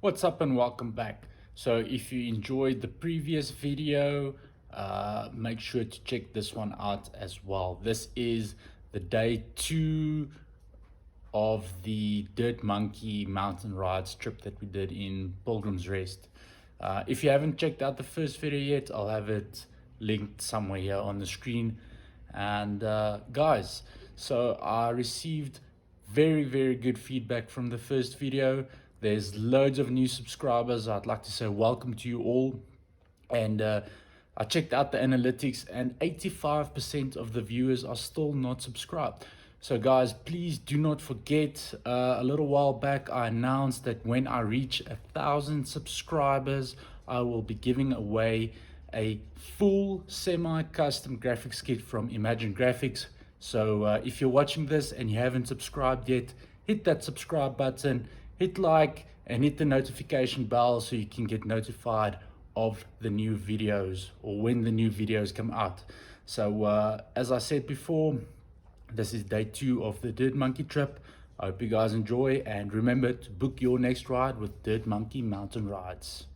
What's up and welcome back. So if you enjoyed the previous video, make sure to check this one out as well. This is the day 2 of the Dirt Monkey mountain rides trip that we did in Pilgrims Rest. If you haven't checked out the first video yet, I'll have it linked somewhere here on the screen. And guys, so I received very good feedback from the first video. There's loads of new subscribers. I'd like to say welcome to you all. And I checked out the analytics, and 85% of the viewers are still not subscribed. So guys, please do not forget, a little while back I announced that when I reach 1,000 subscribers, I will be giving away a full semi-custom graphics kit from Imagine Graphics. So if you're watching this and you haven't subscribed yet, hit that subscribe button, hit like, and hit the notification bell so you can get notified of the new videos or when the new videos come out. So as I said before, this is day 2 of the Dirt Monkey trip. I hope you guys enjoy, and remember to book your next ride with Dirt Monkey Mountain Rides.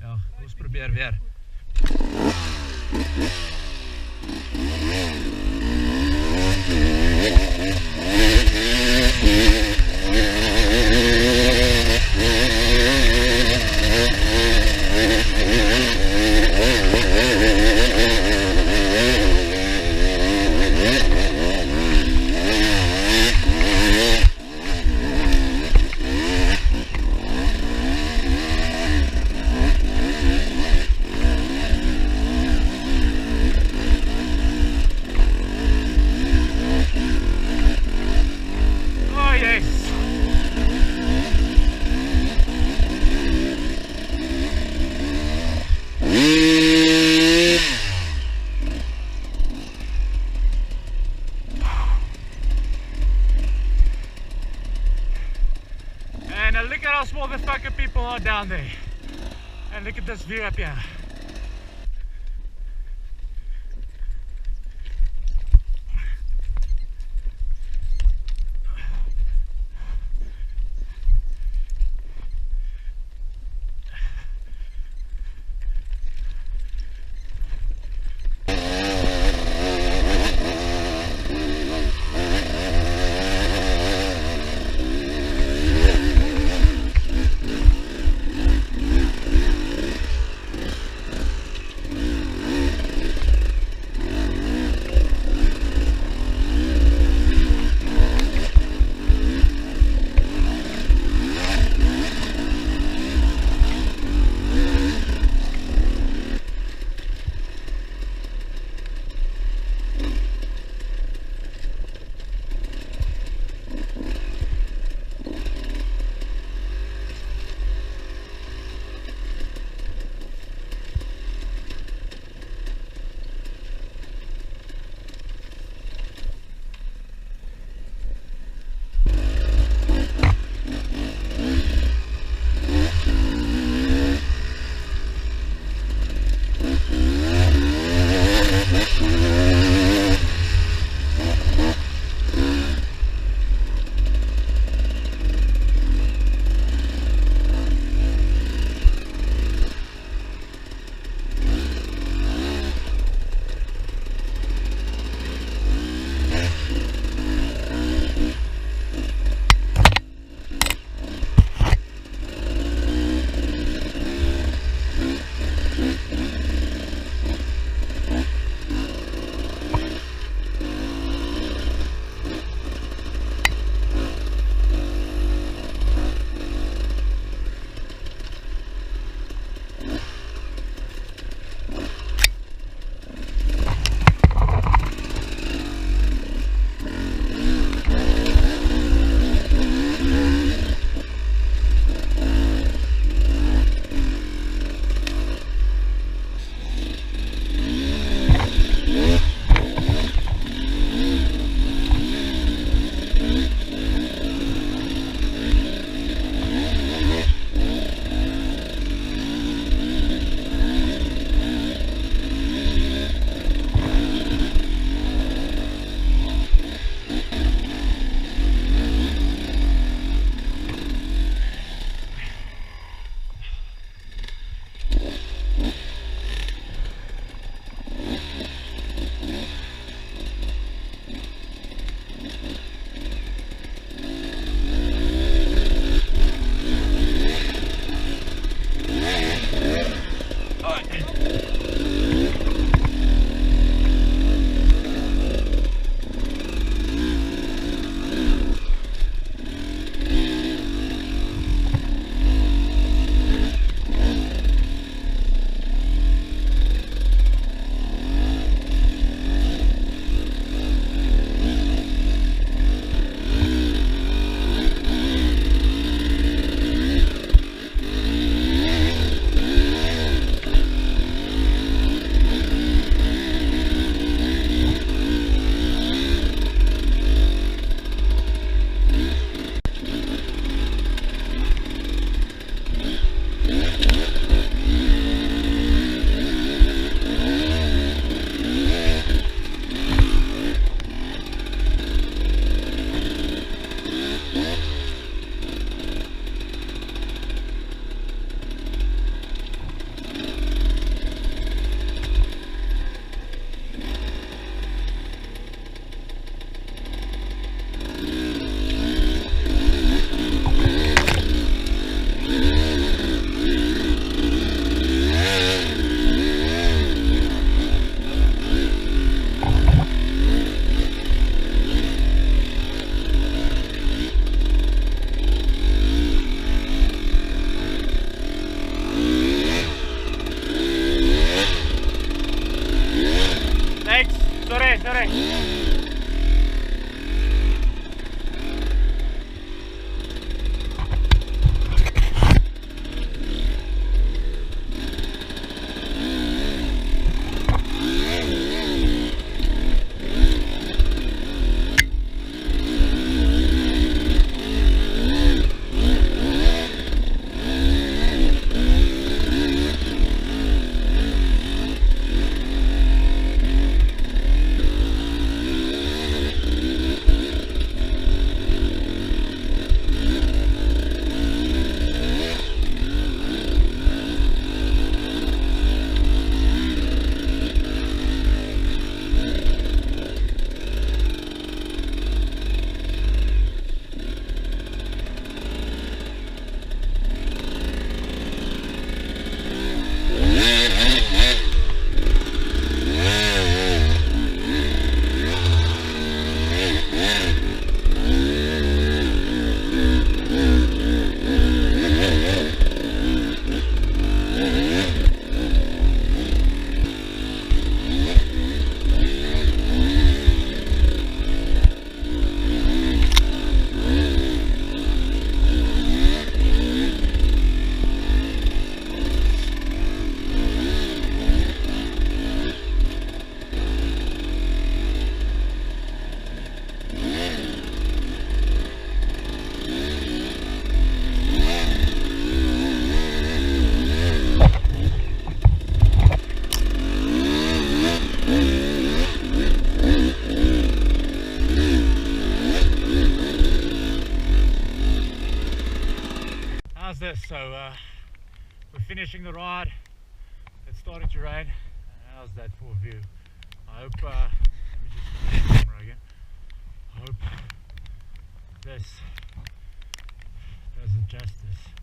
Ja, ons probeer weer. Oh yes. And look at how small the fucking people are down there. And look at this view up here. this. So we're finishing the ride. It's starting to rain. How's that for view? I hope, let me just get the camera again. I hope this does it justice.